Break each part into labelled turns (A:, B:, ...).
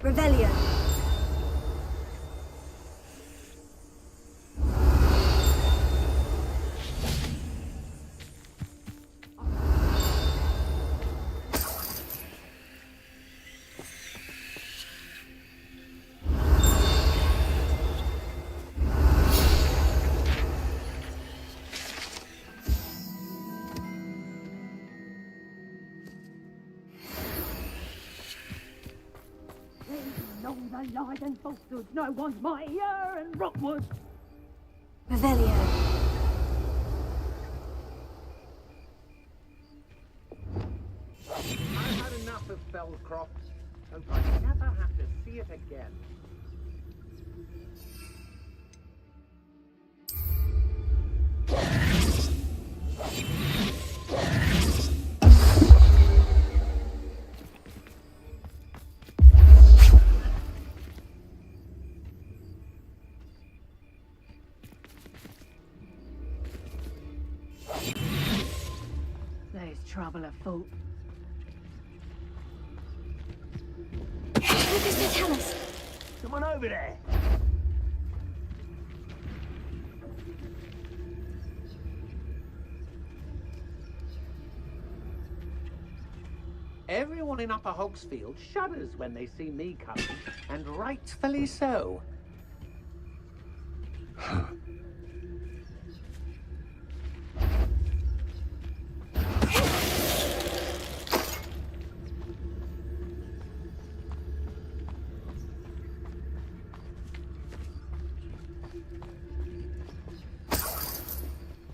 A: Revelio.
B: The lies and falsehoods no one's mightier and Rookwood.
A: Revelio.
C: I've had enough of Fellcroft. Hope I never have to see it again.
B: There's trouble afoot.
A: What does they tell us?
C: Someone over there. Everyone in Upper Hogsfield shudders when they see me coming, and rightfully so.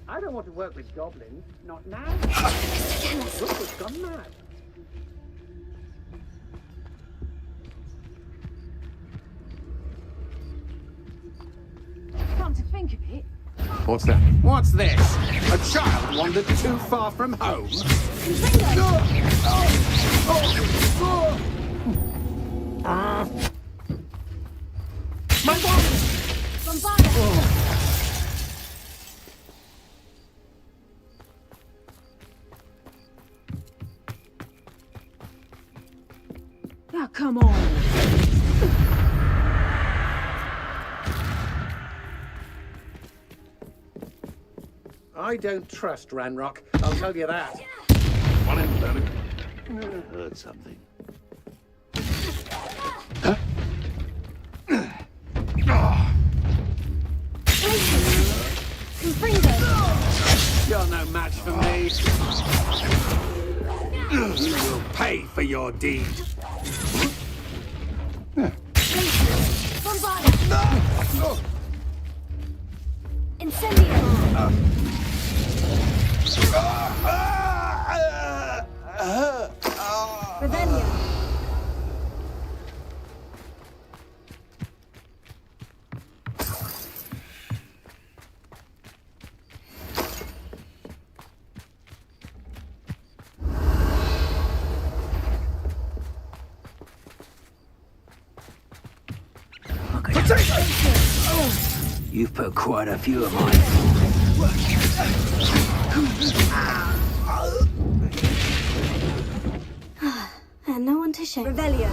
C: I don't want to work with goblins. Not now. Rookwood's gone mad.
B: Come to think of it,
D: What's that? What's this? A child wandered too far from home? My
A: Bombarda.
B: oh, come on.
C: I don't trust Ranrock. I'll tell you that.
D: One in, Bernard.
E: Heard something.
A: Confringo.
D: You're no match for me. You will pay for your deed.
A: Bombarda. Incendio. Revelio.
E: You've put quite a few of mine.
A: And no one to share. Revelio.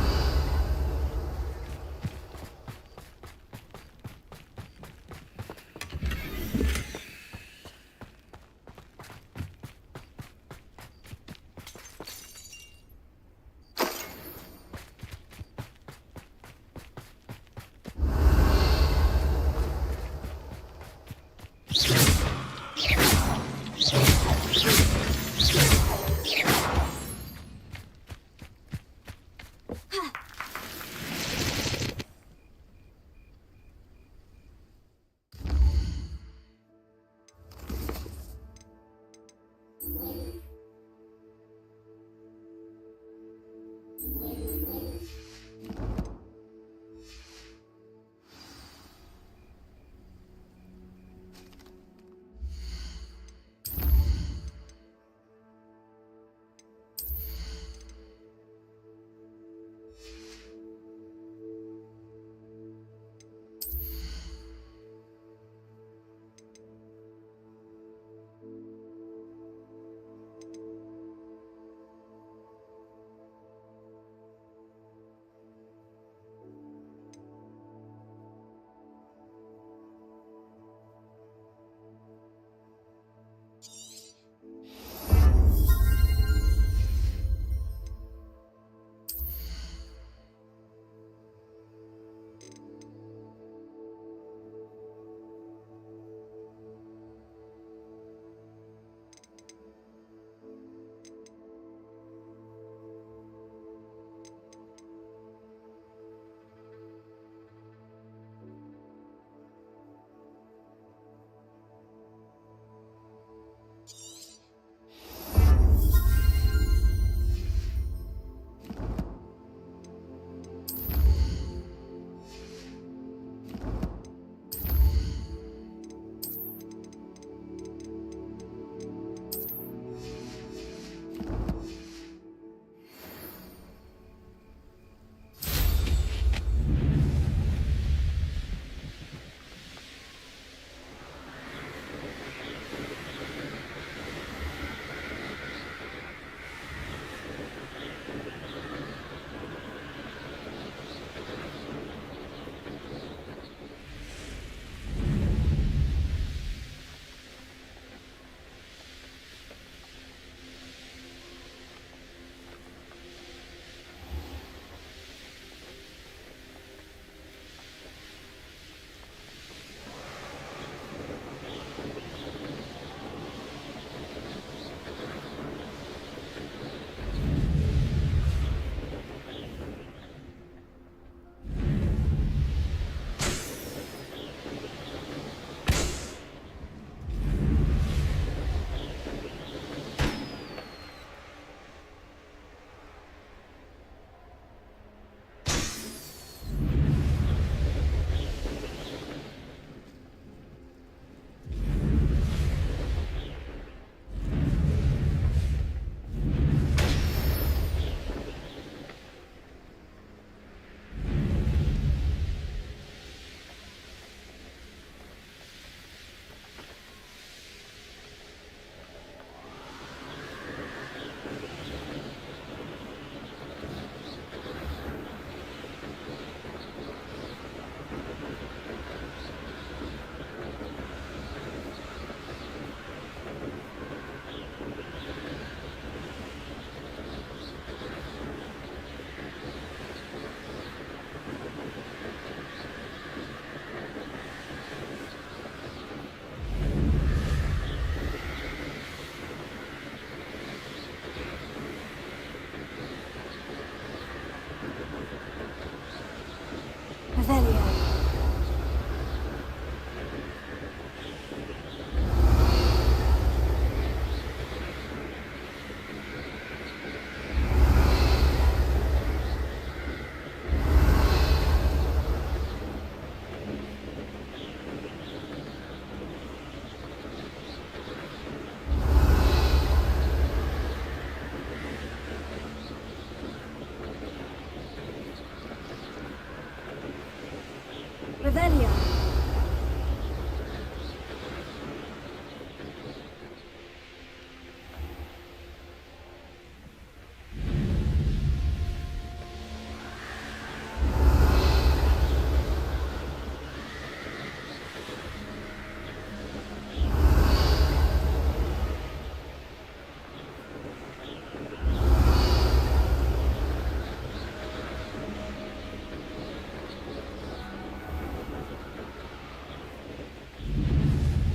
A: Revelio.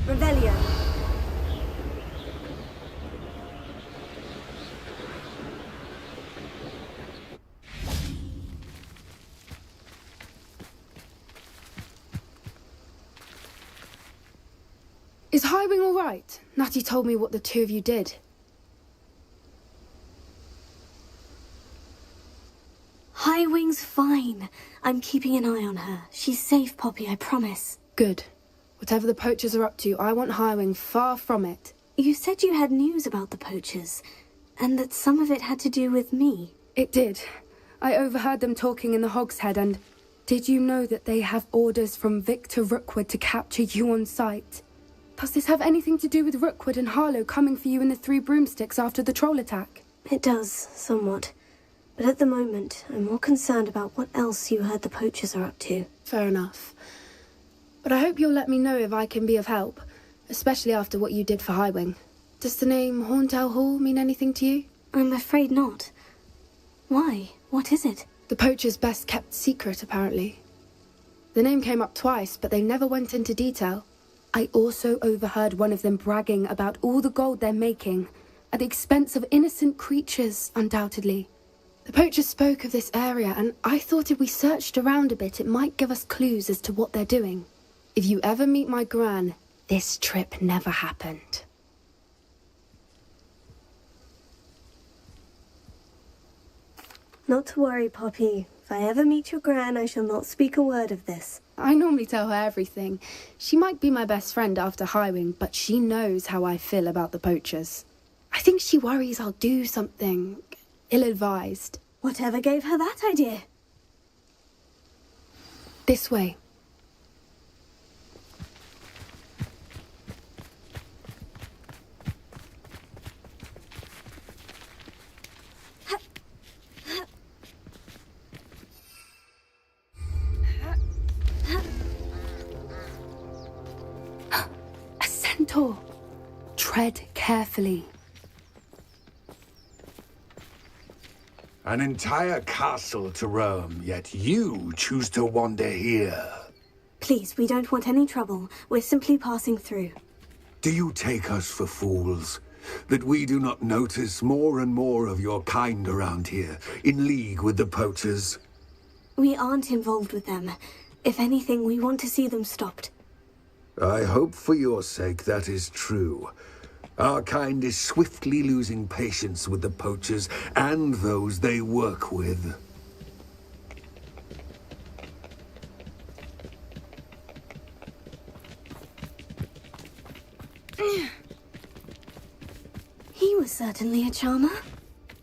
A: Revelio.
F: Is Highwing all right? Natty told me what the two of you did.
A: Highwing's fine. I'm keeping an eye on her. She's safe, Poppy, I promise.
F: Good. Whatever the poachers are up to, I want Highwing far from it.
A: You said you had news about the poachers, and that some of it had to do with me.
F: It did. I overheard them talking in the Hogshead, and did you know that they have orders from Victor Rookwood to capture you on sight? Does this have anything to do with Rookwood and Harlow coming for you in the Three Broomsticks after the troll attack?
A: It does, somewhat. But at the moment, I'm more concerned about what else you heard the poachers are up to.
F: Fair enough. But I hope you'll let me know if I can be of help, especially after what you did for Highwing. Does the name Horntail Hall mean anything to you?
A: I'm afraid not. Why? What is it?
F: The poachers' best kept secret, apparently. The name came up twice, but they never went into detail. I also overheard one of them bragging about all the gold they're making, at the expense of innocent creatures, undoubtedly. The poachers spoke of this area, and I thought if we searched around a bit, it might give us clues as to what they're doing. If you ever meet my gran, this trip never happened.
A: Not to worry, Poppy. If I ever meet your gran, I shall not speak a word of this.
F: I normally tell her everything. She might be my best friend after Highwing, but she knows how I feel about the poachers. I think she worries I'll do something ill-advised.
A: Whatever gave her that idea?
F: This way. A centaur. Tread carefully.
G: An entire castle to roam, yet you choose to wander here.
A: Please, we don't want any trouble. We're simply passing through.
G: Do you take us for fools? That we do not notice more and more of your kind around here, in league with the poachers?
A: We aren't involved with them. If anything, we want to see them stopped.
G: I hope for your sake that is true. Our kind is swiftly losing patience with the poachers and those they work with.
A: He was certainly a charmer.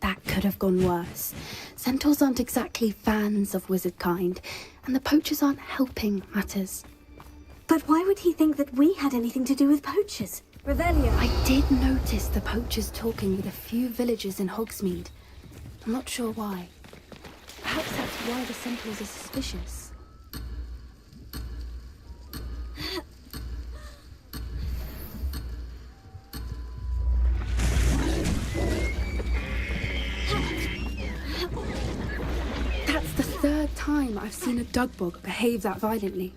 F: That could have gone worse. Centaurs aren't exactly fans of wizard kind, and the poachers aren't helping matters.
A: But why would he think that we had anything to do with poachers? Revelio.
F: I did notice the poachers talking with a few villagers in Hogsmeade. I'm not sure why. Perhaps that's why the centaurs are suspicious. That's the third time I've seen a dugbog behave that violently.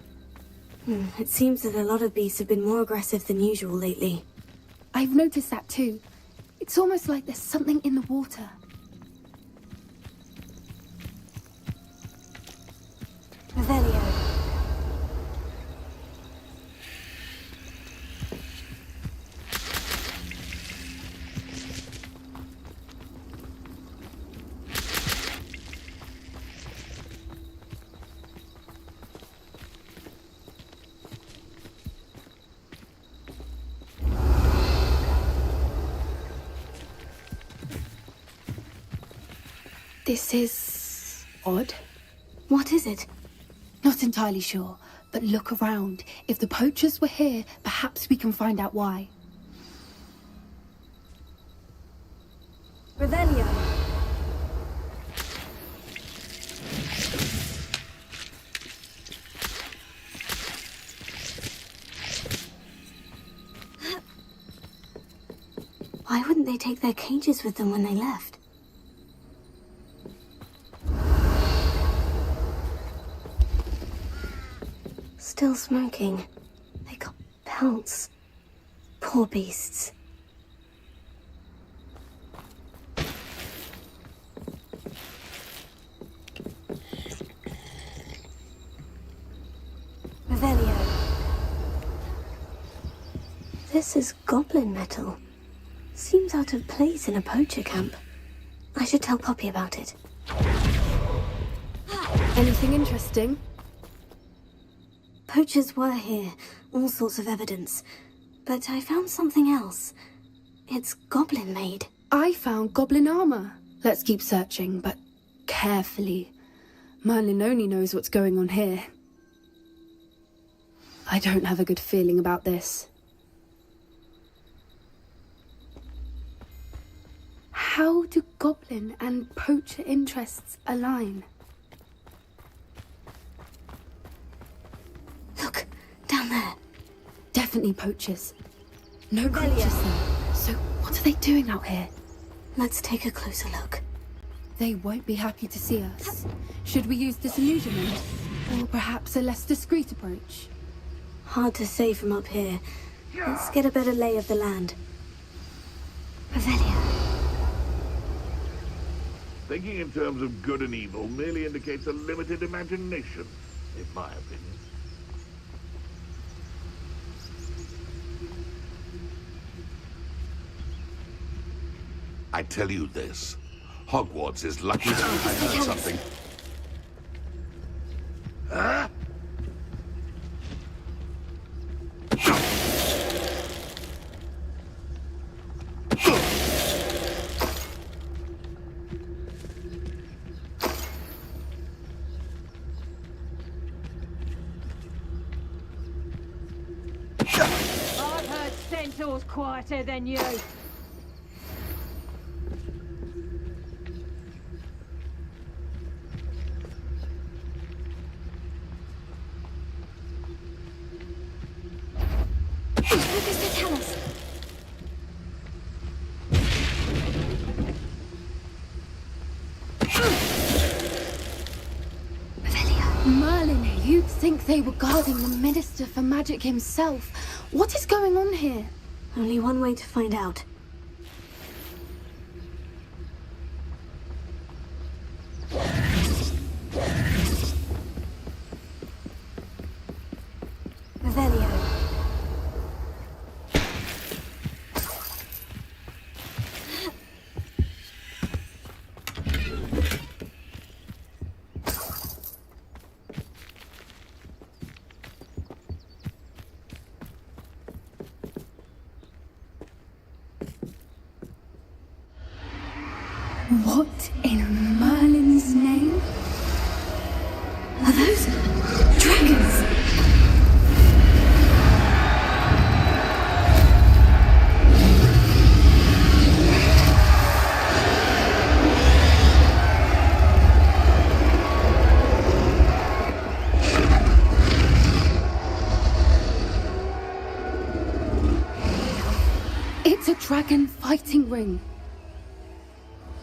A: It seems that a lot of beasts have been more aggressive than usual lately.
F: I've noticed that too. It's almost like there's something in the water.
A: Revelio.
F: This is odd.
A: What is it?
F: Not entirely sure, But look around. If the poachers were here, perhaps we can find out why.
A: Revelio. Why wouldn't they take their cages with them when they left? Still smoking. They got pelts. Poor beasts. Revelio. This is goblin metal. Seems out of place in a poacher camp. I should tell Poppy about it.
F: Anything interesting?
A: Poachers were here, all sorts of evidence. But I found something else. It's goblin made.
F: I found goblin armor. Let's keep searching, but carefully. Merlin only knows what's going on here. I don't have a good feeling about this. How do goblin and poacher interests align?
A: Look, down there.
F: Definitely poachers. No creatures though. So what are they doing out here?
A: Let's take a closer look.
F: They won't be happy to see us. Should we use disillusionment? Or perhaps a less discreet approach?
A: Hard to say from up here. Let's get a better lay of the land. Revelio.
H: Thinking in terms of good and evil merely indicates a limited imagination, in my opinion. I tell you this, Hogwarts is lucky that I heard something. Huh?
B: I've heard centaurs quieter than you.
A: What does it tell us? Revelio.
F: Merlin, you'd think they were guarding the Minister for Magic himself. What is going on here?
A: Only one way to find out. Revelio.
F: What in Merlin's name?
A: Are those dragons?
F: It's a dragon fighting ring.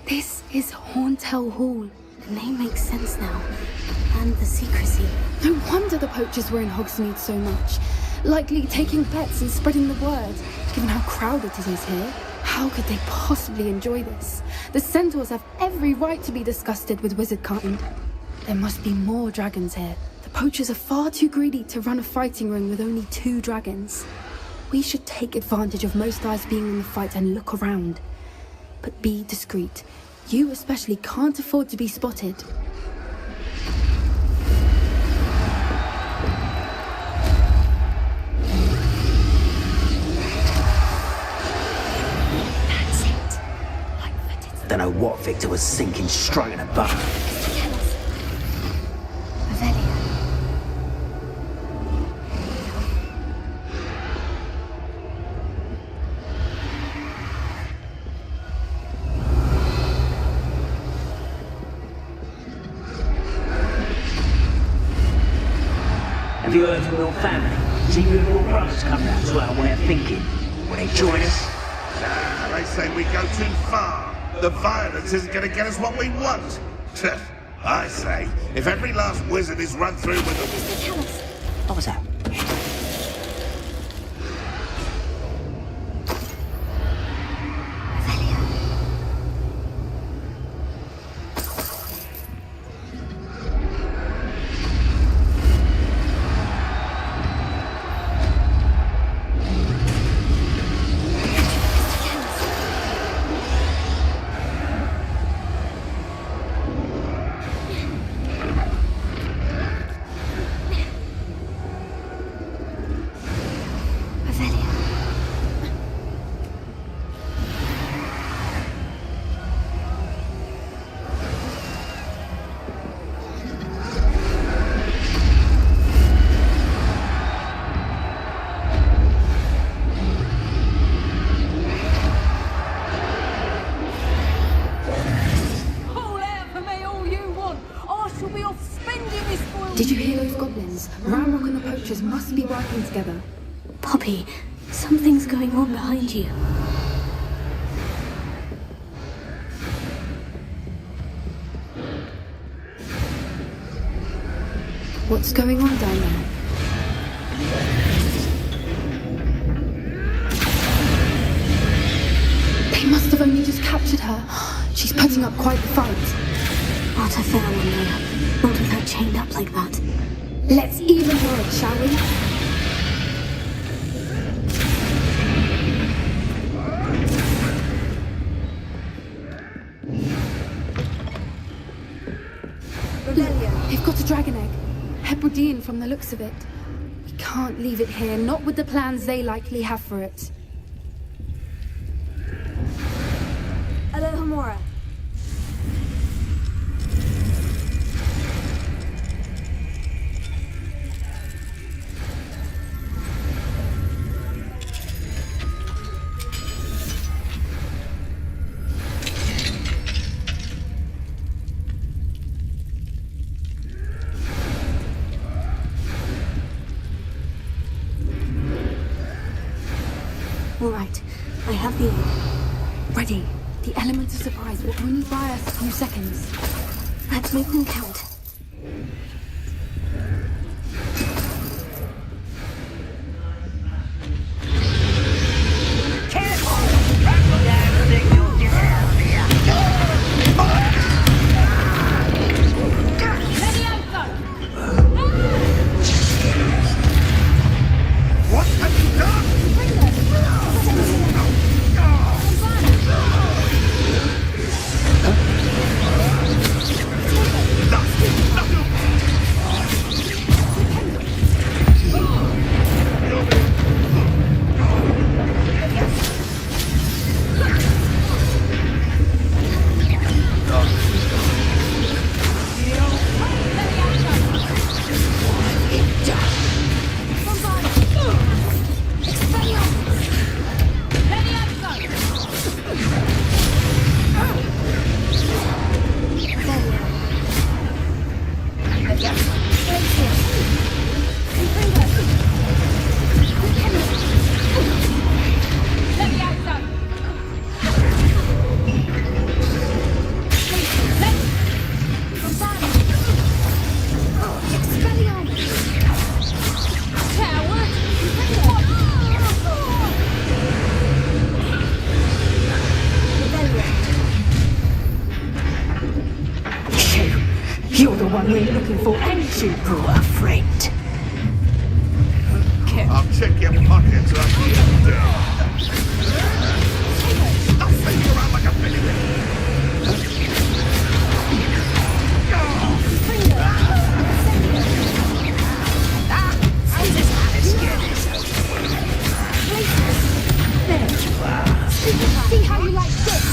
F: This is Hauntel Hall.
A: The name makes sense now. And the secrecy.
F: No wonder the poachers were in Hogsmeade so much. Likely taking bets and spreading the word. Given how crowded it is here, how could they possibly enjoy this? The centaurs have every right to be disgusted with wizard kind. There must be more dragons here. The poachers are far too greedy to run a fighting ring with only 2 dragons. We should take advantage of most eyes being in the fight and look around. But be discreet. You especially can't afford to be spotted.
E: That's it. Don't know what Victor was thinking, striking a buck.
A: Revelio.
E: of the Earthmill family. Secret little brothers come round to our way of thinking. Will they join us?
H: Nah, they say we go too far. The violence isn't going to get us what we want. I say, if every last wizard is run through with a...
A: Mr. Tell us.
E: What was that?
F: Did you hear those goblins? Ramrock and the poachers must be working together.
A: Poppy, something's going on behind you.
F: What's going on down there? They must have only just captured her. She's putting up quite the fight.
A: What a fair one, Leia. Not with her chained up like that.
F: Let's even more it, shall we? Look, they've got a dragon egg. Hebridean from the looks of it. We can't leave it here, not with the plans they likely have for it.
A: Alohomora. All right, I have the egg.
F: Ready. The elements of surprise will only buy us a few seconds.
A: Let's make them count.
B: You're the one we're looking for, ain't you, poor friend?
H: I'll check your pockets after you're dead. I'll send you around like a piggy.
F: See how you like this?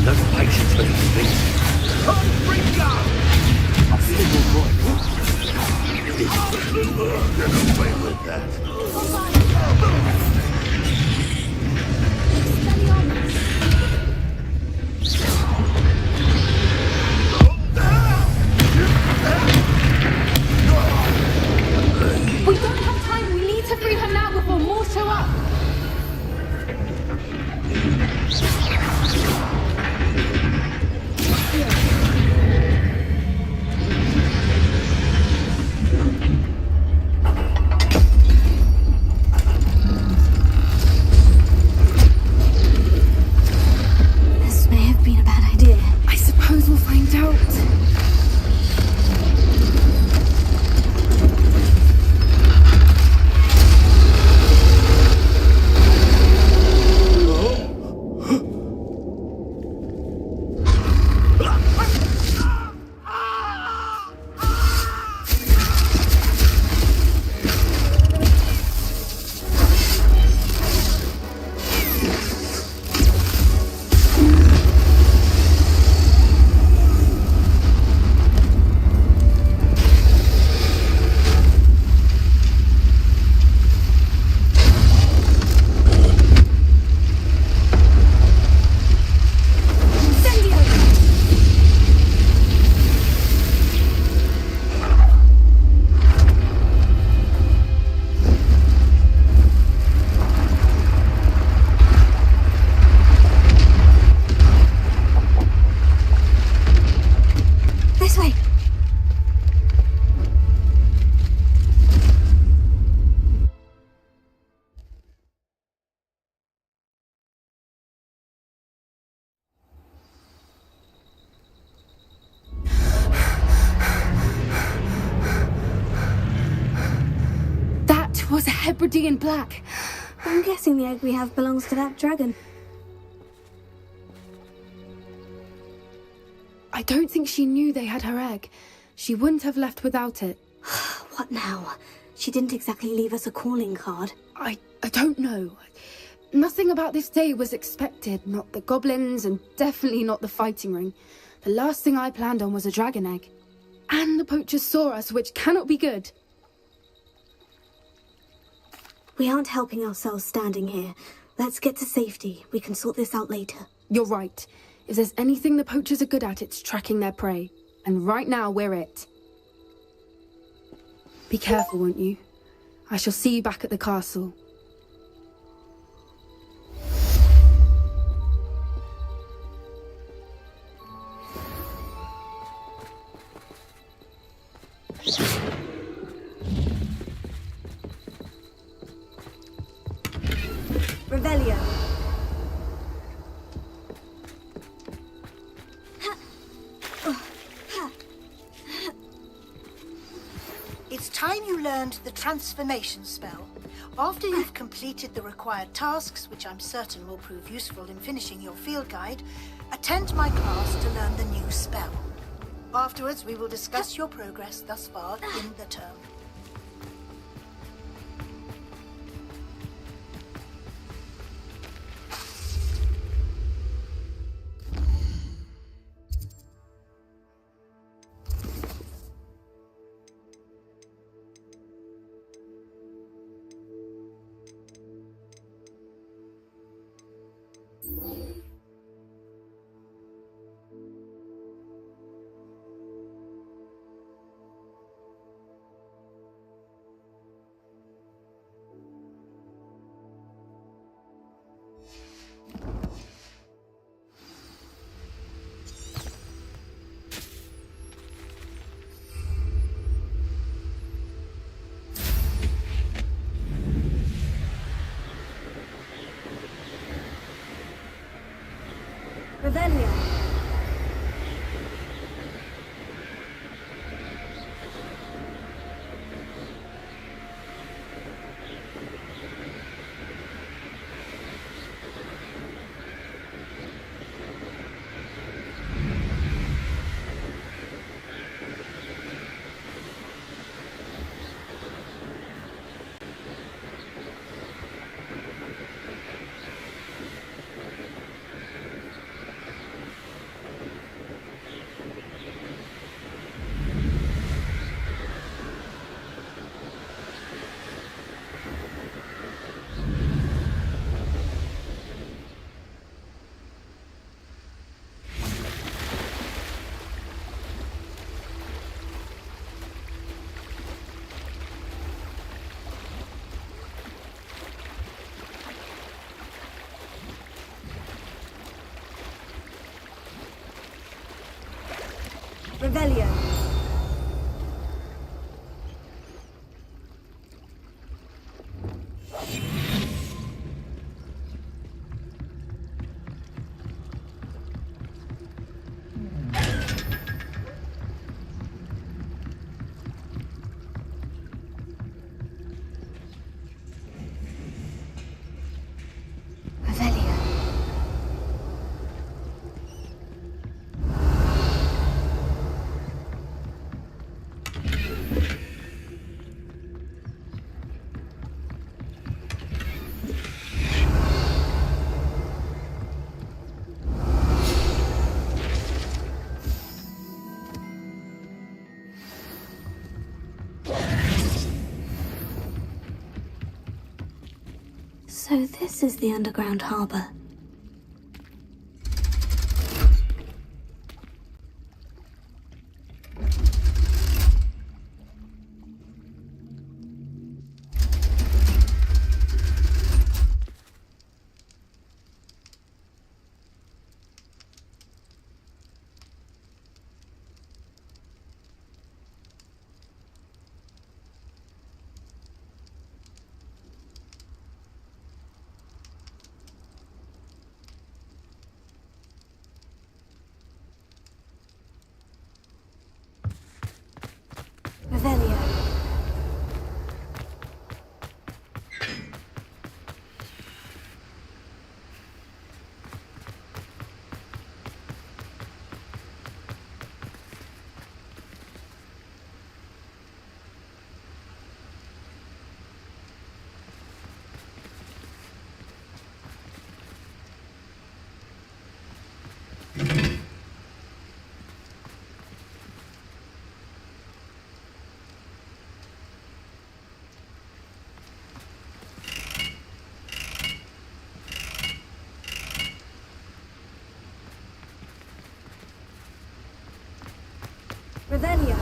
G: No patience for these things. A single voice. Get away with that.
F: We don't have time. We need to free her now before more show up.
A: This may have been a bad idea.
F: I suppose we'll find out.
A: This way.
F: That was a Hebridean black.
A: I'm guessing the egg we have belongs to that dragon.
F: I don't think she knew they had her egg. She wouldn't have left without it.
A: What now? She didn't exactly leave us a calling card.
F: I don't know. Nothing about this day was expected. Not the goblins, and definitely not the fighting ring. The last thing I planned on was a dragon egg. And the poachers saw us, which cannot be good.
A: We aren't helping ourselves standing here. Let's get to safety. We can sort this out later.
F: You're right. If there's anything the poachers are good at, it's tracking their prey. And right now, we're it. Be careful, won't you? I shall see you back at the castle.
A: Revelio.
I: It's time you learned the transformation spell. After you've completed the required tasks, which I'm certain will prove useful in finishing your field guide, attend my class to learn the new spell. Afterwards, we will discuss your progress thus far in the term.
A: Revelio. Revelio. So this is the underground harbor. Revelio. Revelio.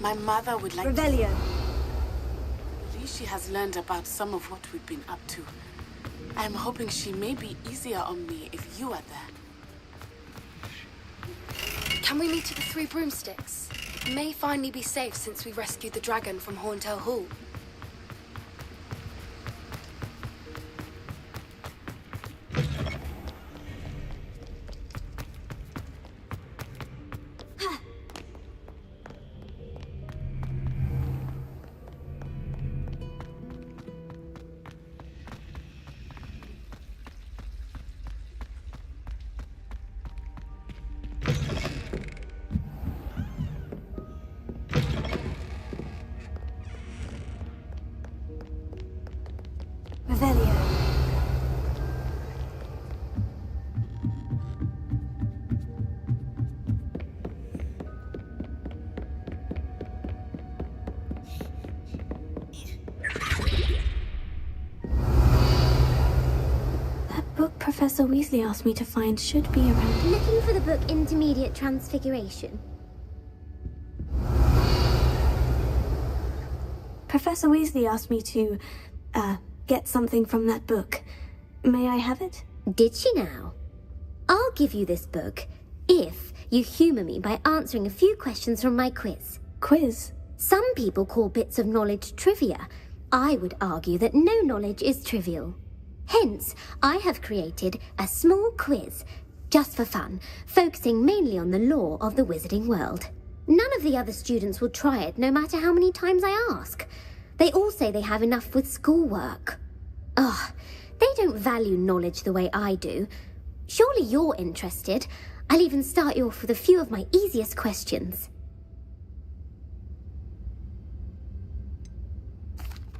J: My mother would like
A: Revelio.
J: At least she has learned about some of what we've been up to. I'm hoping she may be easier on me if you are there.
F: Can we meet at the Three Broomsticks? It may finally be safe since we rescued the dragon from Horntail Hall.
A: Revelio. That book Professor Weasley asked me to find should be around.
K: Looking for the book Intermediate Transfiguration.
A: Professor Weasley asked me to, get something from that book. May I have it?
K: Did she now? I'll give you this book if you humour me by answering a few questions from my quiz.
A: Quiz?
K: Some people call bits of knowledge trivia. I would argue that no knowledge is trivial. Hence, I have created a small quiz, just for fun, focusing mainly on the lore of the wizarding world. None of the other students will try it, no matter how many times I ask. They all say they have enough with schoolwork. Ugh, they don't value knowledge the way I do. Surely you're interested. I'll even start you off with a few of my easiest questions.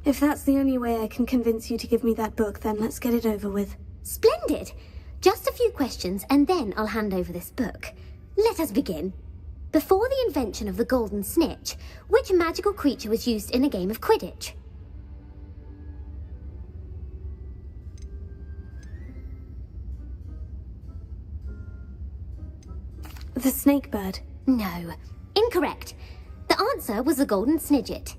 A: If that's the only way I can convince you to give me that book, then let's get it over with.
K: Splendid! Just a few questions and then I'll hand over this book. Let us begin. Before the invention of the golden snitch, which magical creature was used in a game of Quidditch?
A: The snake bird.
K: No. Incorrect. The answer was the golden snidget.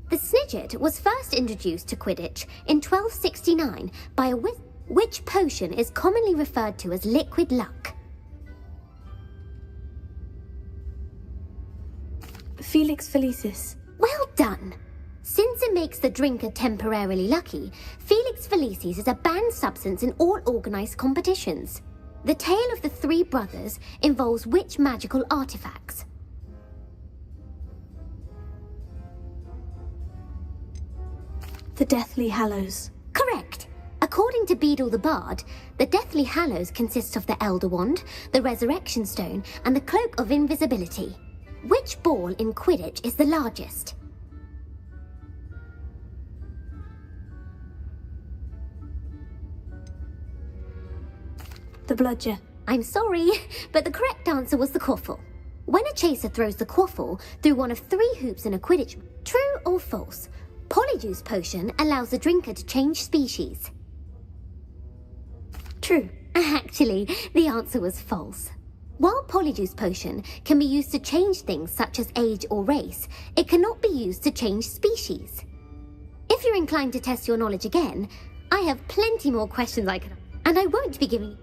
K: The snidget was first introduced to Quidditch in 1269 by a which potion is commonly referred to as liquid luck?
A: Felix Felicis.
K: Well done. Since it makes the drinker temporarily lucky, Felix Felicis is a banned substance in all organised competitions. The tale of the three brothers involves which magical artifacts?
A: The Deathly Hallows.
K: Correct. According to Beadle the Bard, the Deathly Hallows consists of the Elder Wand, the Resurrection Stone, and the Cloak of Invisibility. Which ball in Quidditch is the largest?
A: The bludger.
K: I'm sorry, but the correct answer was the quaffle. When a chaser throws the quaffle through one of 3 hoops in a Quidditch, true or false? Polyjuice potion allows the drinker to change species.
A: True.
K: Actually, the answer was false. While Polyjuice potion can be used to change things such as age or race, it cannot be used to change species. If you're inclined to test your knowledge again, I have plenty more questions and I won't be giving...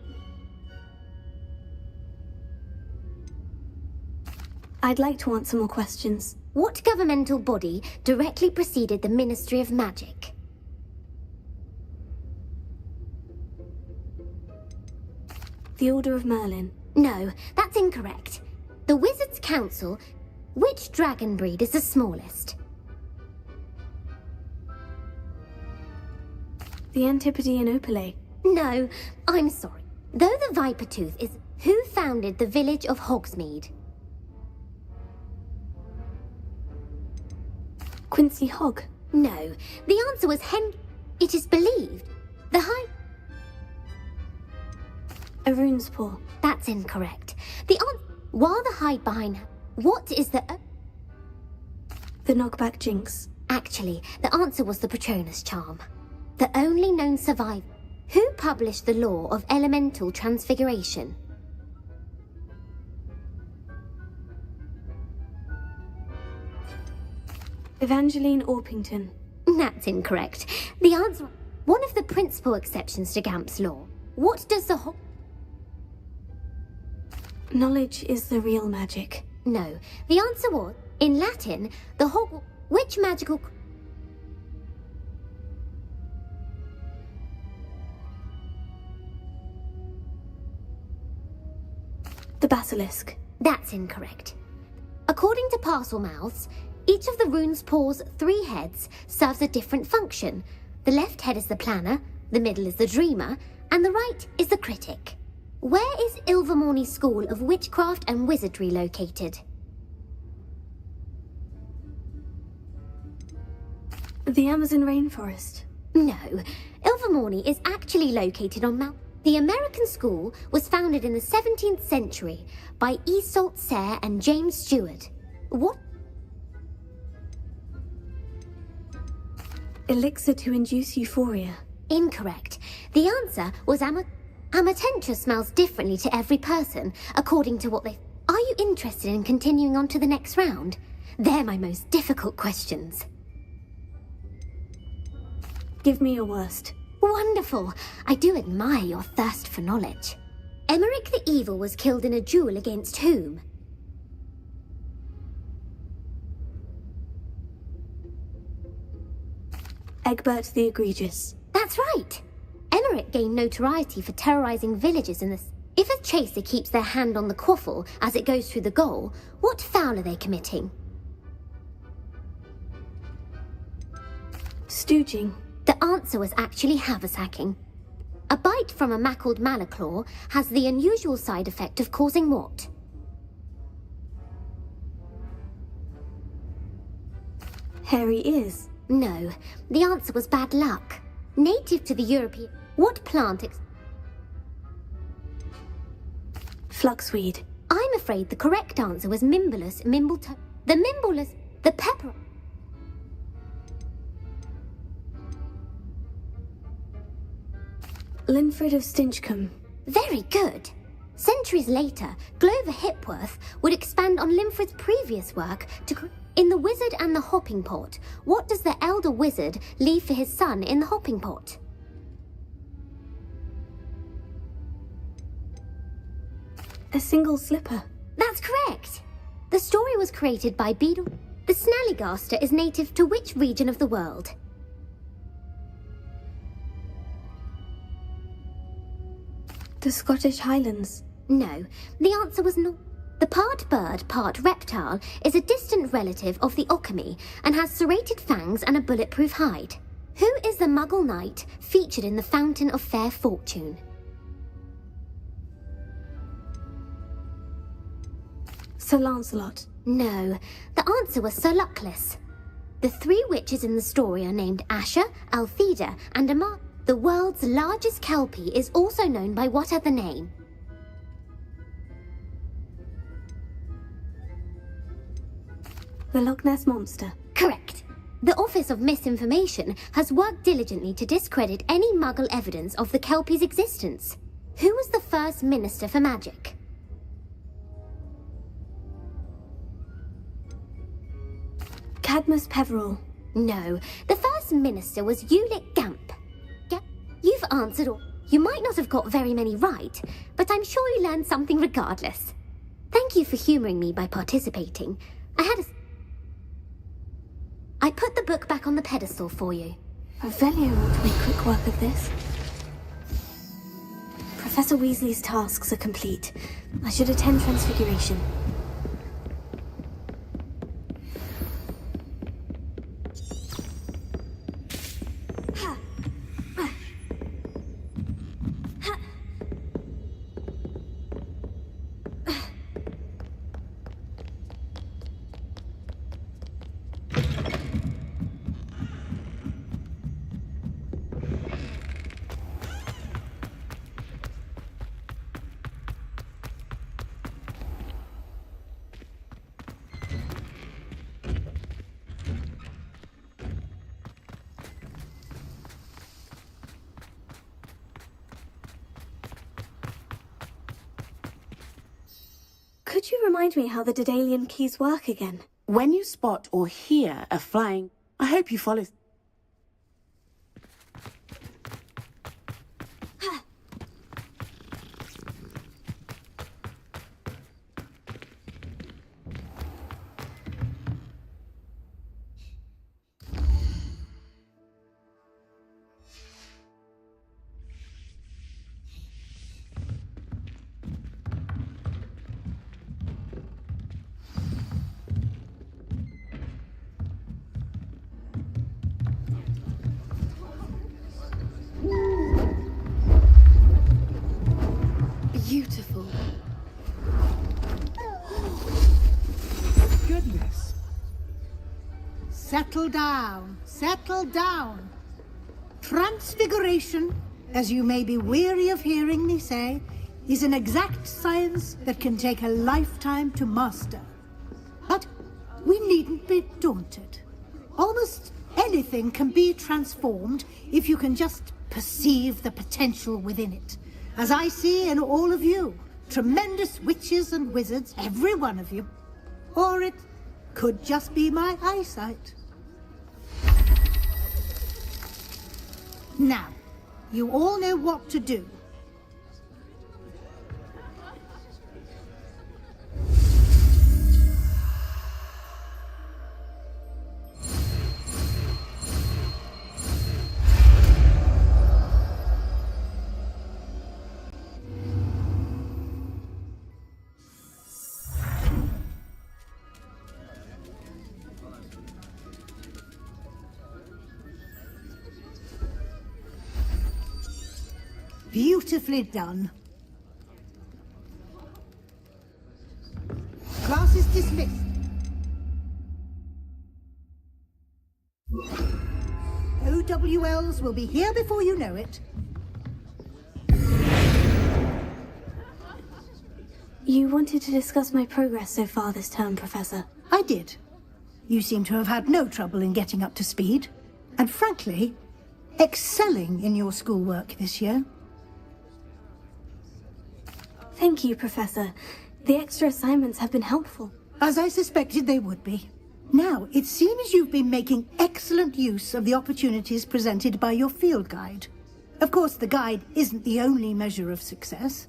A: I'd like to answer more questions.
K: What governmental body directly preceded the Ministry of Magic?
A: The Order of Merlin.
K: No, that's incorrect. The Wizards' Council. Which dragon breed is the smallest?
A: The Antipodean Opale.
K: No, I'm sorry. Though the Viper Tooth is... Who founded the village of Hogsmeade?
A: Quincy Hogg.
K: No, the answer was It is believed the
A: A rune's paw.
K: That's incorrect. While the hide behind... What is the...
A: The knockback jinx.
K: Actually, the answer was the Patronus charm. The only known survivor. Who published the law of elemental transfiguration?
A: Evangeline Orpington.
K: That's incorrect. The answer... One of the principal exceptions to Gamp's law. What does the
A: Knowledge is the real magic.
K: No. The answer was... In Latin, the Which magical...
A: The basilisk.
K: That's incorrect. According to Parselmouths, each of the rune's paw's 3 heads serves a different function. The left head is the planner, the middle is the dreamer, and the right is the critic. Where is Ilvermorny School of Witchcraft and Wizardry located?
A: The Amazon rainforest.
K: No, Ilvermorny is actually located on Mount... The American school was founded in the 17th century by Iseult Sayre and James Stewart. What?
A: Elixir to induce euphoria.
K: Incorrect. The answer was Amatentra smells differently to every person, according to what they... Are you interested in continuing on to the next round? They're my most difficult questions.
A: Give me your worst.
K: Wonderful. I do admire your thirst for knowledge. Emmerich the Evil was killed in a duel against whom?
A: Egbert the Egregious.
K: That's right. Emmerich gained notoriety for terrorizing villages in the... If a chaser keeps their hand on the quaffle as it goes through the goal, what foul are they committing?
A: Stooging.
K: The answer was actually haversacking. A bite from a mackled malaclaw has the unusual side effect of causing what?
A: Hairy ears.
K: No, the answer was bad luck. Native to the European... What plant
A: Fluxweed.
K: I'm afraid the correct answer was Mimbulus mimbleto... The Mimbulus... The pepper...
A: Linfred of Stinchcombe.
K: Very good. Centuries later, Glover Hipworth would expand on Linfred's previous work to... In The Wizard and the Hopping Pot, what does the elder wizard leave for his son in the hopping pot?
A: A single slipper.
K: That's correct. The story was created by Beadle. The Snallygaster is native to which region of the world?
A: The Scottish Highlands.
K: No, the answer was not. The part bird, part reptile is a distant relative of the Occamy and has serrated fangs and a bulletproof hide. Who is the Muggle knight featured in the Fountain of Fair Fortune?
A: Sir Lancelot.
K: No, the answer was Sir Luckless. The three witches in the story are named Asher, Altheda, and Amar. The world's largest kelpie is also known by what other name?
A: The Loch Ness Monster.
K: Correct. The Office of Misinformation has worked diligently to discredit any Muggle evidence of the kelpie's existence. Who was the first Minister for Magic?
A: Cadmus Peveril.
K: No, the first Minister was Ulick Gamp. You've answered all. You might not have got very many right, but I'm sure you learned something regardless. Thank you for humouring me by participating. I put the book back on the pedestal for you.
A: Revelio ought to make quick work of this. Professor Weasley's tasks are complete. I should attend Transfiguration. Could you remind me how the Daedalian keys work again?
J: When you spot or hear a flying, I hope you follow.
F: Beautiful.
I: Goodness. Settle down. Settle down. Transfiguration, as you may be weary of hearing me say, is an exact science that can take a lifetime to master. But we needn't be daunted. Almost anything can be transformed if you can just perceive the potential within it. As I see in all of you, tremendous witches and wizards, every one of you. Or it could just be my eyesight. Now, You all know what to do. Beautifully done. Class is dismissed. OWLs will be here before you know it.
A: You wanted to discuss my progress so far this term, Professor.
I: I did. You seem to have had no trouble in getting up to speed. And frankly, excelling in your schoolwork this year.
A: Thank you, Professor. The extra assignments have been helpful.
I: As I suspected they would be. Now, it seems you've been making excellent use of the opportunities presented by your field guide. Of course, the guide isn't the only measure of success.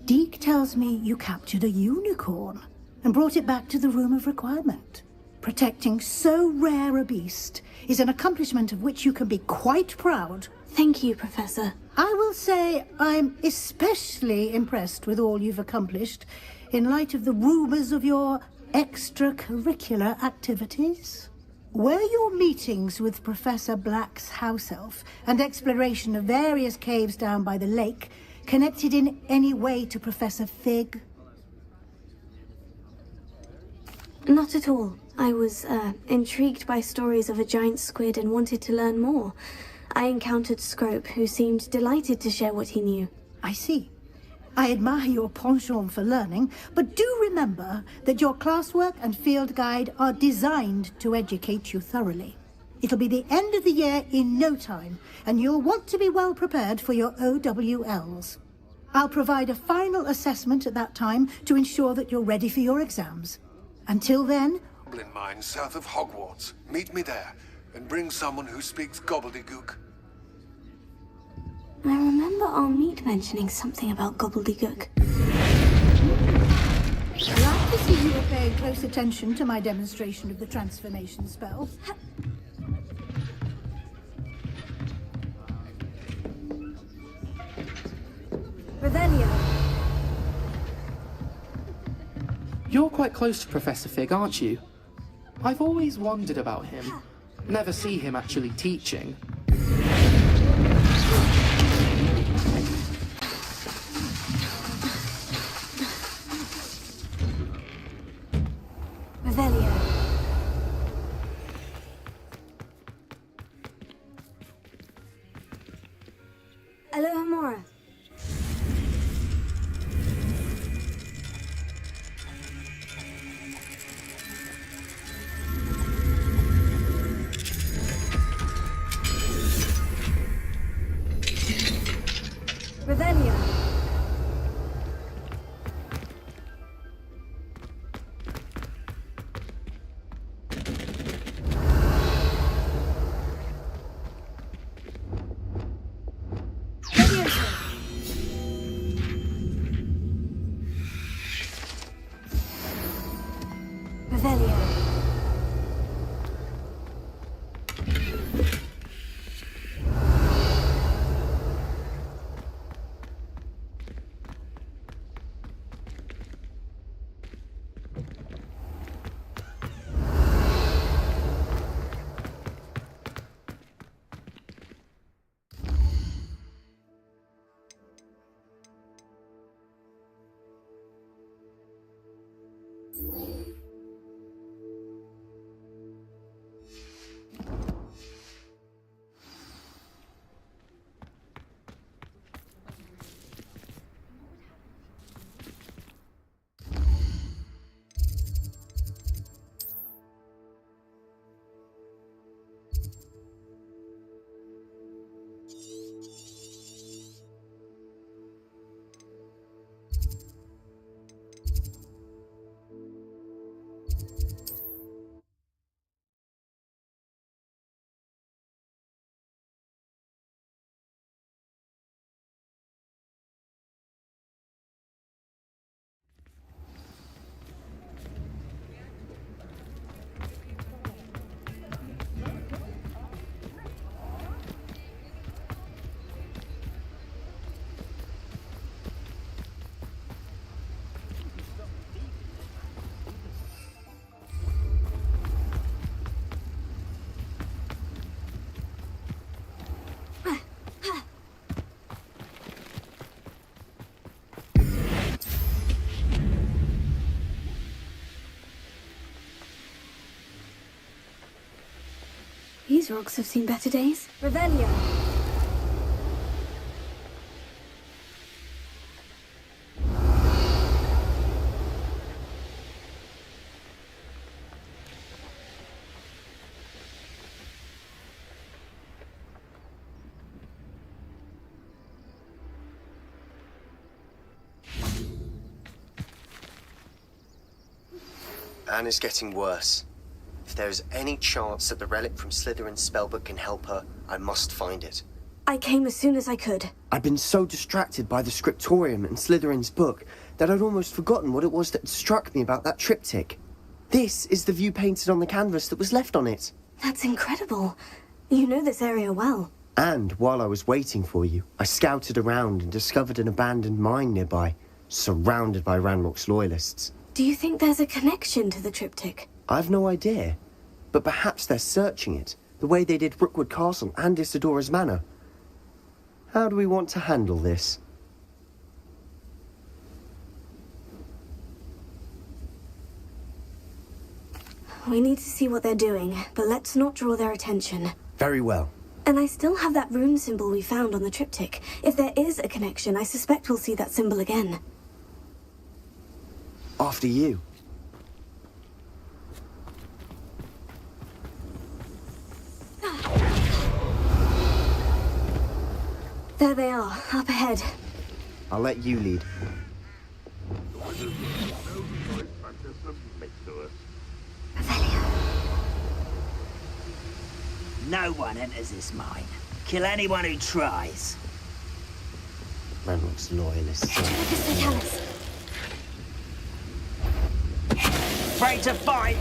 I: Deke tells me you captured a unicorn and brought it back to the Room of Requirement. Protecting so rare a beast is an accomplishment of which you can be quite proud.
A: Thank you, Professor.
I: I will say I'm especially impressed with all you've accomplished in light of the rumors of your extracurricular activities. Were your meetings with Professor Black's house elf and exploration of various caves down by the lake connected in any way to Professor Fig?
A: Not at all. I was intrigued by stories of a giant squid and wanted to learn more. I encountered Scrope, who seemed delighted to share what he knew.
I: I see. I admire your penchant for learning, but do remember that your classwork and field guide are designed to educate you thoroughly. It'll be the end of the year in no time, and you'll want to be well prepared for your OWLs. I'll provide a final assessment at that time to ensure that you're ready for your exams. Until then...
G: Goblin mine south of Hogwarts. Meet me there, and bring someone who speaks gobbledygook.
A: I remember our meet mentioning something about gobbledygook.
I: Glad to see you are paying close attention to my demonstration of the transformation spell.
A: Revelio.
L: You're quite close to Professor Fig, aren't you? I've always wondered about him. Never see him actually teaching.
A: Revelio. Aloha Mora. Revelio. Revelio. These rocks have seen better days. Revelio.
M: Anne is getting worse. If there is any chance that the relic from Slytherin's spellbook can help her, I must find it.
A: I came as soon as I could.
M: I'd been so distracted by the scriptorium and Slytherin's book that I'd almost forgotten what it was that struck me about that triptych. This is the view painted on the canvas that was left on it.
A: That's incredible. You know this area well.
M: And while I was waiting for you, I scouted around and discovered an abandoned mine nearby, surrounded by Ranrock's loyalists.
A: Do you think there's a connection to the triptych?
M: I've no idea, but perhaps they're searching it, the way they did Rookwood Castle and Isidora's Manor. How do we want to handle this?
A: We need to see what they're doing, but let's not draw their attention.
M: Very well.
A: And I still have that rune symbol we found on the triptych. If there is a connection, I suspect we'll see that symbol again.
M: After you.
A: There they are, up ahead.
M: I'll let you lead.
E: No one enters this mine. Kill anyone who tries.
M: Ranrock's loyalists.
E: Afraid to fight?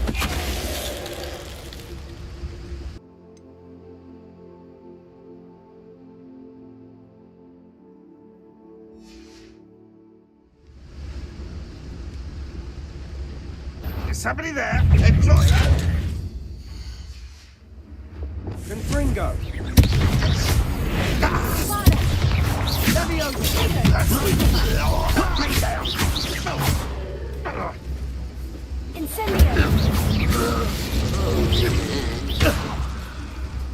H: Is somebody there? Enjoy it!
M: Confringo!
A: Incendio!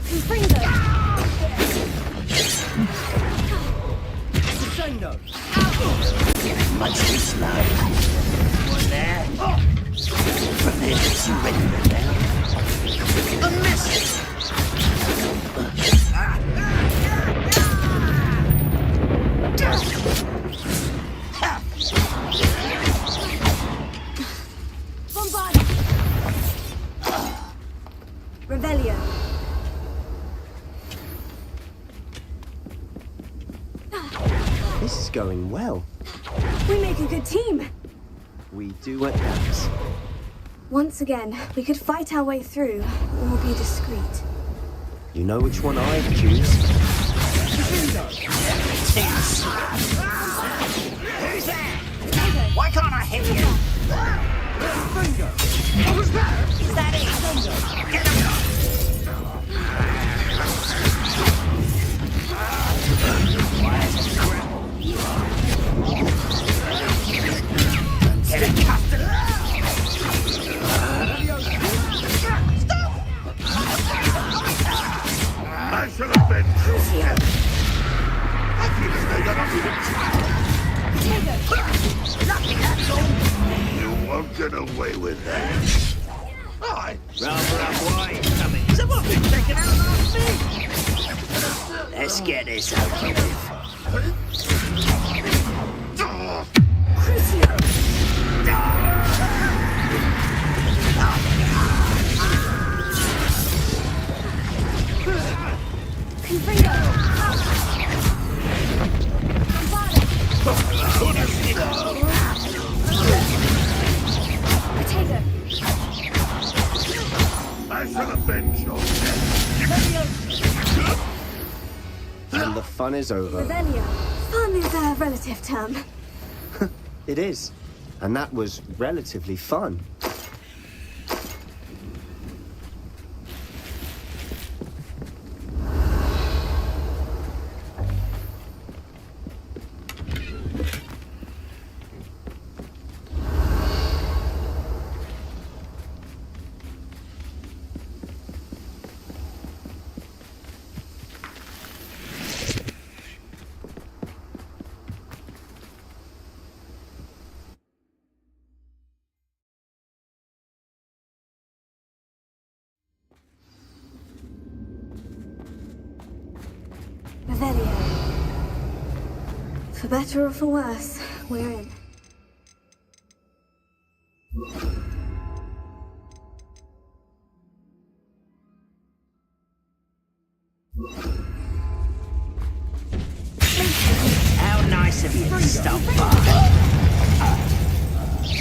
A: Confringo!
E: Crescendo! Much too slow. One there. Prepare to surrender now. A miss!
A: Bombard! Revelio.
M: This is going well.
A: We make a good team.
M: We do at that.
A: Once again, we could fight our way through, or be discreet.
M: You know which one I'd choose.
E: Who's there? Why can't I hit you? Who's there? Is that it? Get him! Get it, Captain!
H: I should have been crucial. I feel as though you're not even
E: Lucky, that's all.
H: You won't get away with that. Aye.
E: Rather unwise coming. Someone been taken out last week. Let's get this over with.
H: I should have been shot.
M: And the fun is over.
A: Revelio. Fun is a relative term.
M: It is. And that was relatively fun.
A: Revelio. For better or for worse, we're in.
E: How nice of you to stop by.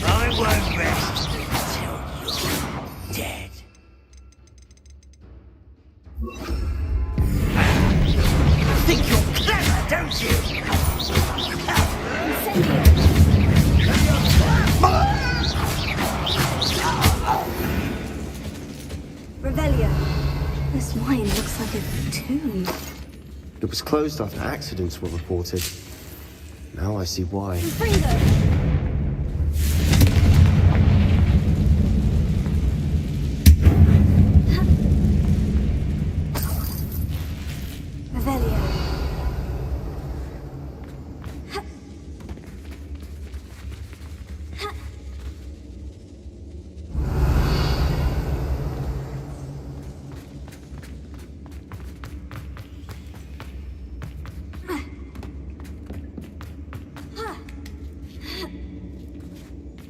E: I won't rest until you're dead. Think you're clever, don't you?
A: Revelio. This wine looks like a tomb.
M: It was closed after accidents were reported. Now I see why.
A: Revelio.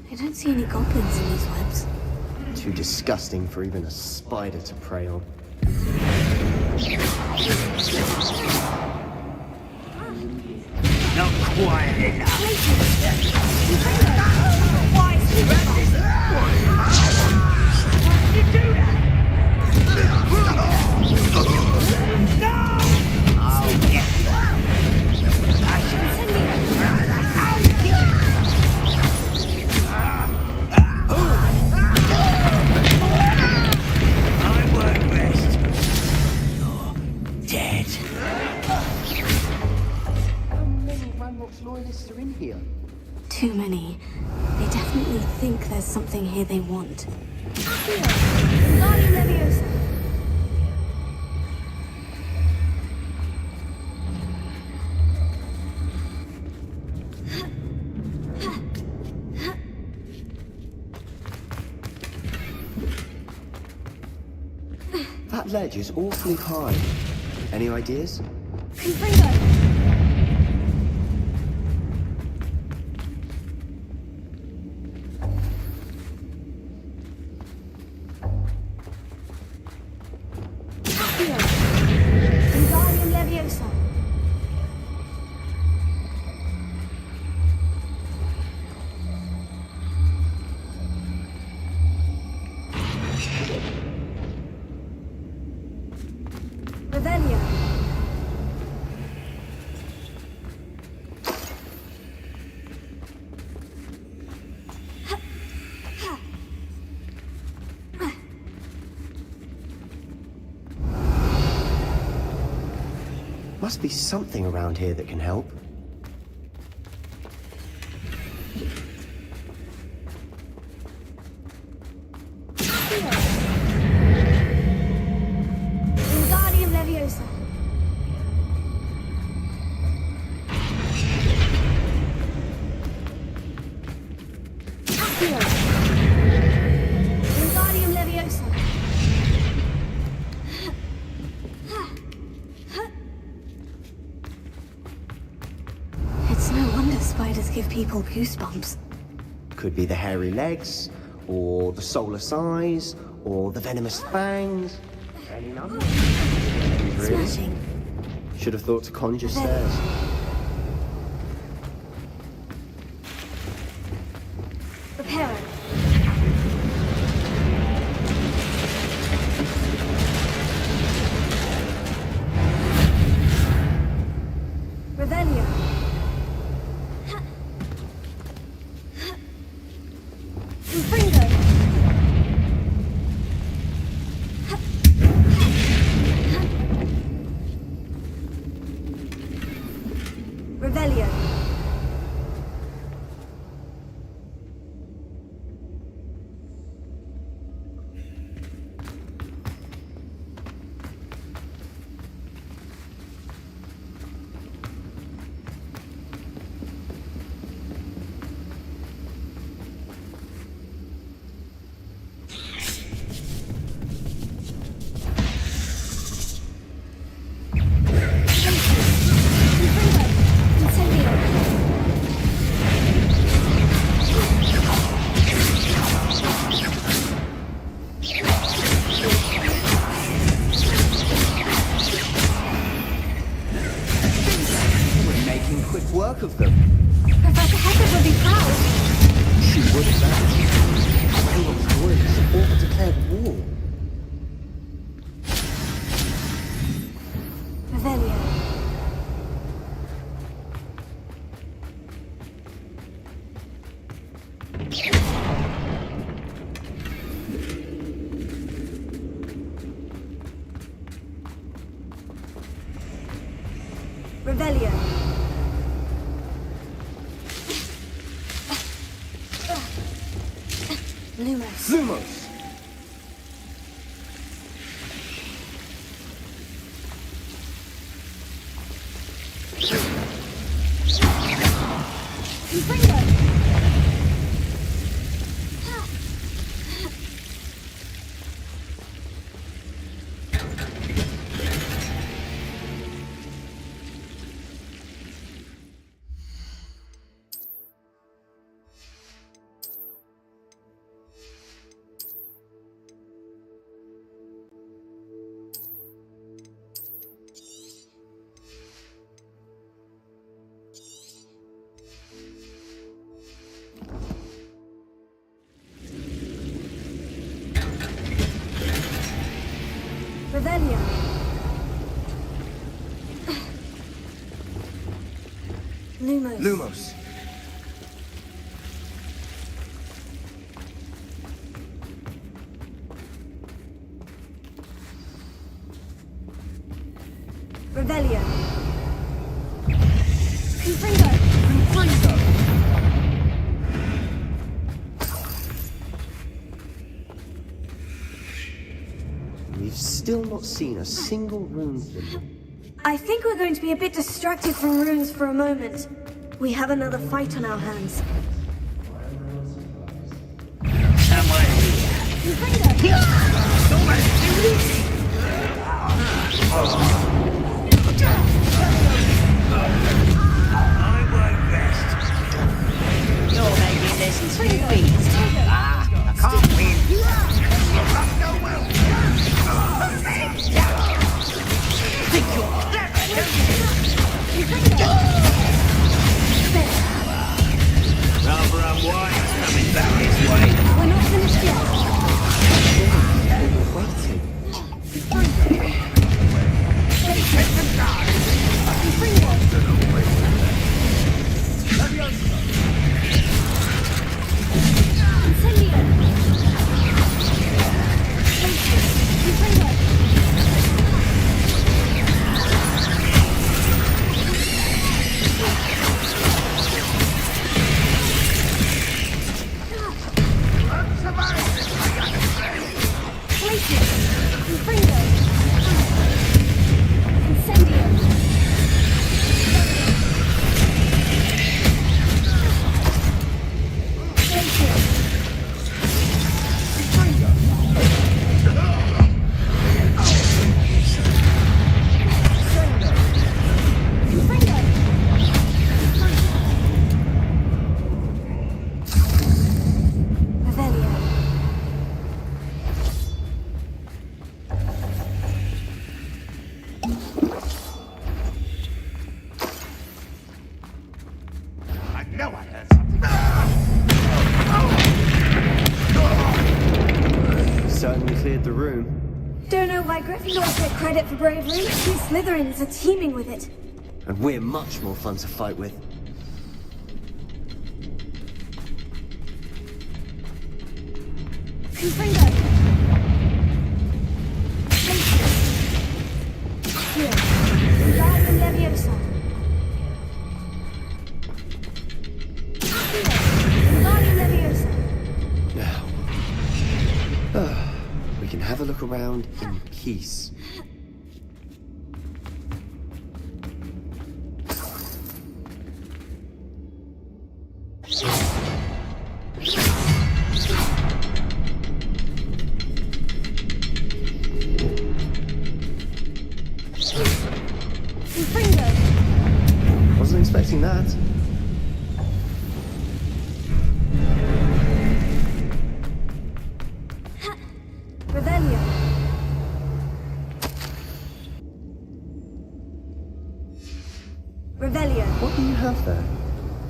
A: I don't see any goblins in these webs.
M: Too disgusting for even a spider to prey on.
E: Not quiet enough. Why did you do that? I'll get you. I won't rest. You're dead.
M: How many Ranrock's loyalists are in here?
A: Too many. They definitely think there's something here they want.
M: That ledge is awfully high. Any ideas?
A: Wingardium Leviosa. Revelio.
M: Must be something around here that can help.
A: Wingardium Leviosa. Wingardium Leviosa. It's no wonder spiders give people goosebumps.
M: Could be the hairy legs, or the soulless eyes, or the venomous fangs. Any number? Really?
A: Smashing.
M: Should have thought to conjure stairs.
A: Reparo. Revelio. Confringo. Revelio.
M: work of them.
A: Professor Heather would be proud.
M: She would have that. Hogwarts lawyers all declared war.
A: Revelio. Revelio. Lumos.
M: Lumos!
A: Revelio. Lumos.
M: Lumos.
A: Revelio. Confringo.
M: We've still not seen a single rune thing.
A: I think we're going to be a bit distracted from runes for a moment. We have another fight on our hands.
E: Someone here. Someone do this. I won't rest. You're making this too easy. I can't win. Think you're clever, don't you? Rather unwise coming back this way.
A: We're not finished yet.
M: Certainly cleared the room.
A: Don't know why Gryffindors get credit for bravery. These Slytherins are teeming with it.
M: And we're much more fun to fight with.
A: Confringo. Here. Wingardium Leviosa. Wingardium Leviosa.
M: Now, we can have a look around in peace. Wasn't expecting that.
A: Revelio. Revelio.
M: What do you have there?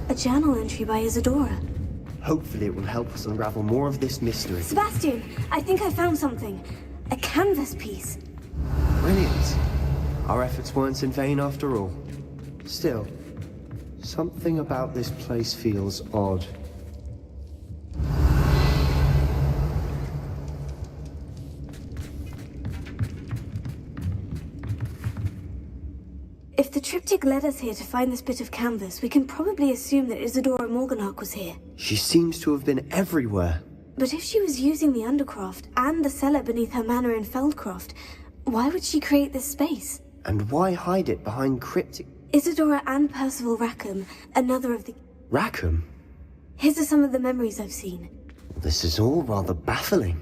A: A journal entry by Isadora.
M: Hopefully it will help us unravel more of this mystery.
A: Sebastian, I think I found something. A canvas piece.
M: Brilliant. Our efforts weren't in vain after all. Still, something about this place feels odd.
A: If the triptych led us here to find this bit of canvas, we can probably assume that Isadora Morganach was here.
M: She seems to have been everywhere.
A: But if she was using the Undercroft and the cellar beneath her manor in Feldcroft, why would she create this space?
M: And why hide it behind cryptic...
A: Isadora and Percival Rackham, another of the...
M: Rackham?
A: Here are some of the memories I've seen.
M: This is all rather baffling.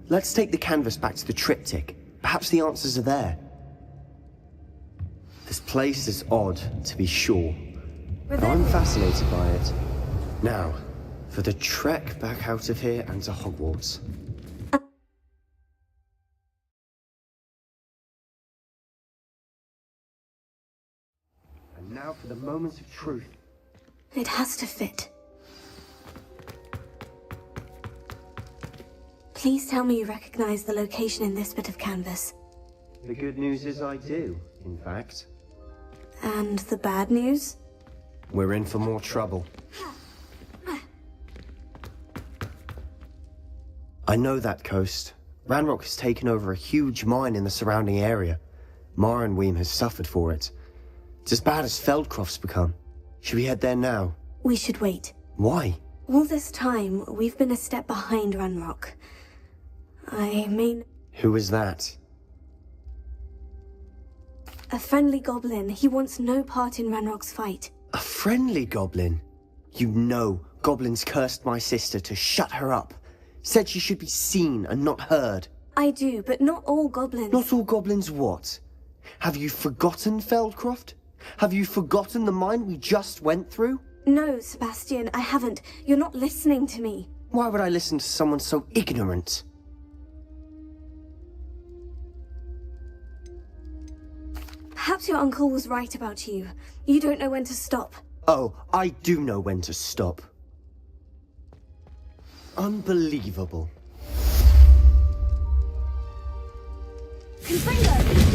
M: Let's take the canvas back to the triptych. Perhaps the answers are there. This place is odd, to be sure. But I'm fascinated by it. Now, for the trek back out of here and to Hogwarts. And now for the moment of truth.
A: It has to fit. Please tell me you recognize the location in this bit of canvas.
M: The good news is I do, in fact.
A: And the bad news?
M: We're in for more trouble. I know that coast. Ranrock has taken over a huge mine in the surrounding area. Marrenweem has suffered for it. It's as bad as Feldcroft's become. Should we head there now?
A: We should wait.
M: Why?
A: All this time, we've been a step behind Ranrock. I mean...
M: Who is that?
A: A friendly goblin. He wants no part in Ranrock's fight.
M: A friendly goblin? You know, goblins cursed my sister to shut her up. Said she should be seen and not heard.
A: I do, but not all goblins.
M: Not all goblins what? Have you forgotten Feldcroft? Have you forgotten the mine we just went through?
A: No, Sebastian, I haven't. You're not listening to me.
M: Why would I listen to someone so ignorant?
A: Perhaps your uncle was right about you. You don't know when to stop.
M: Oh, I do know when to stop. Unbelievable.
A: Confringo!